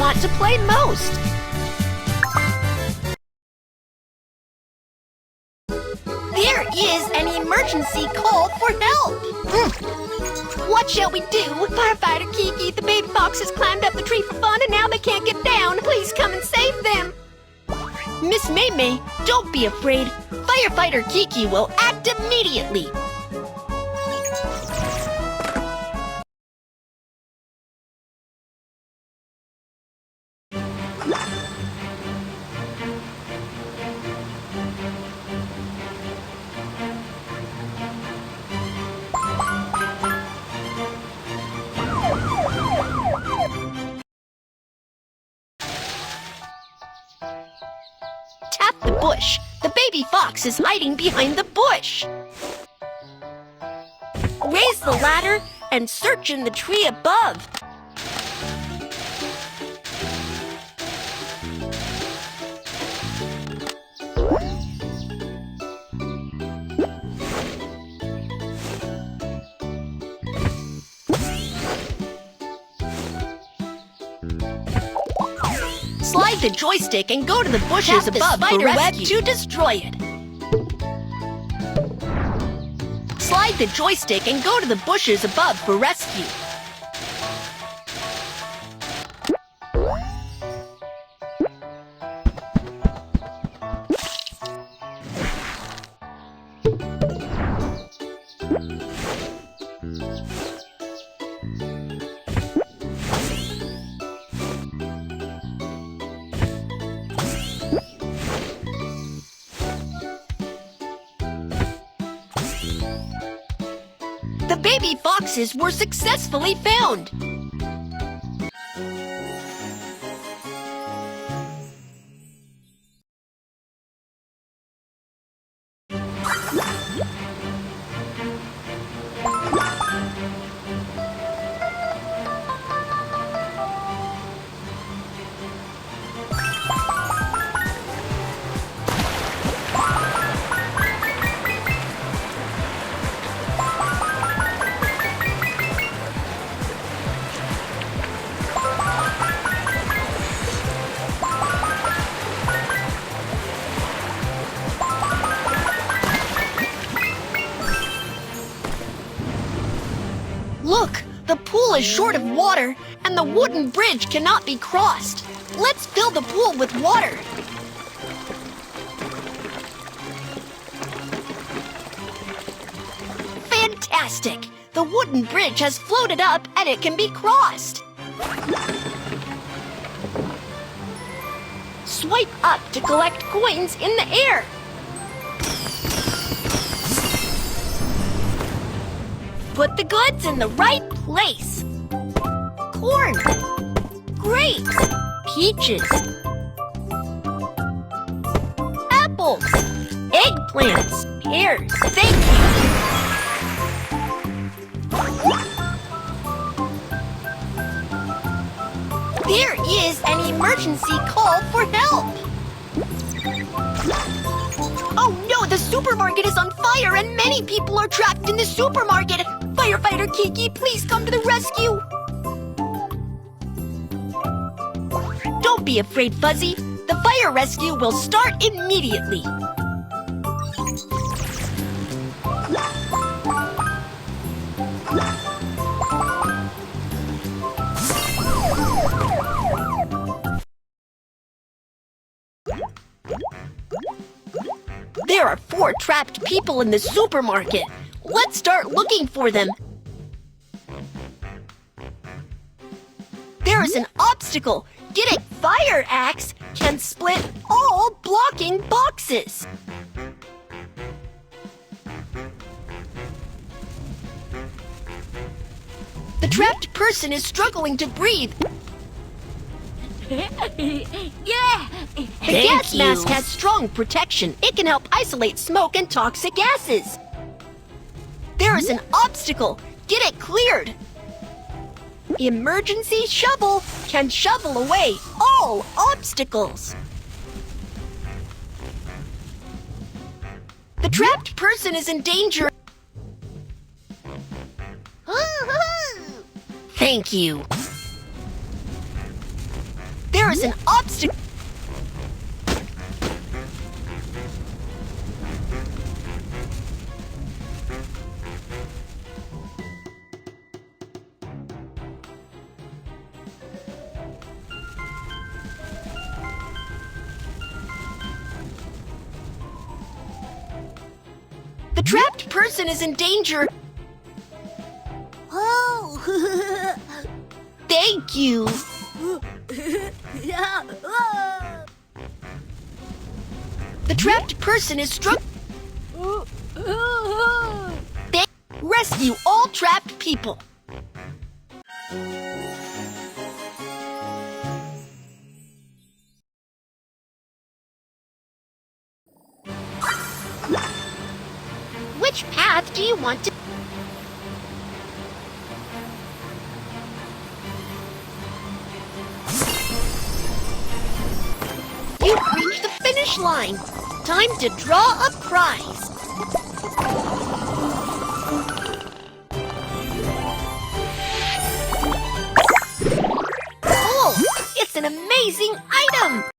want to play most. There is an emergency call for help. What shall we do? Firefighter Kiki, the baby fox has climbed up the tree for fun and now they can't get down. Please come and save them. Miss May, don't be afraid. Firefighter Kiki will act immediately. Tap the bush. The baby fox is hiding behind the bush. Raise the ladder and search in the tree above. Slide the joystick and go to the bushes above the web to destroy it. Slide the joystick and go to the bushes above for rescue. The baby foxes were successfully found. Look, the pool is short of water and the wooden bridge cannot be crossed. Let's fill the pool with water. Fantastic! The wooden bridge has floated up and it can be crossed. Swipe up to collect coins in the air. Put the goods in the right place. Corn, grapes, peaches, apples, eggplants, pears. Thank you. There is an emergency call for help. Oh no, the supermarket is on fire and many people are trapped in the supermarket. Firefighter Kiki, please come to the rescue. Don't be afraid, Fuzzy. The fire rescue will start immediately. There are 4 trapped people in the supermarket. Let's start looking for them. There is an obstacle. Get a fire axe can split all blocking boxes. The trapped person is struggling to breathe. Yeah! The gas mask has strong protection. It can help isolate smoke and toxic gases. There is an obstacle. Get it cleared. Emergency shovel can shovel away all obstacles. The trapped person is in danger. Thank you. There is an obstacle. The trapped person is in danger. Oh! Thank you. The trapped person is struck. Rescue all trapped people. Which path do you want to? You've reached the finish line. Time to draw a prize. Oh, it's an amazing item!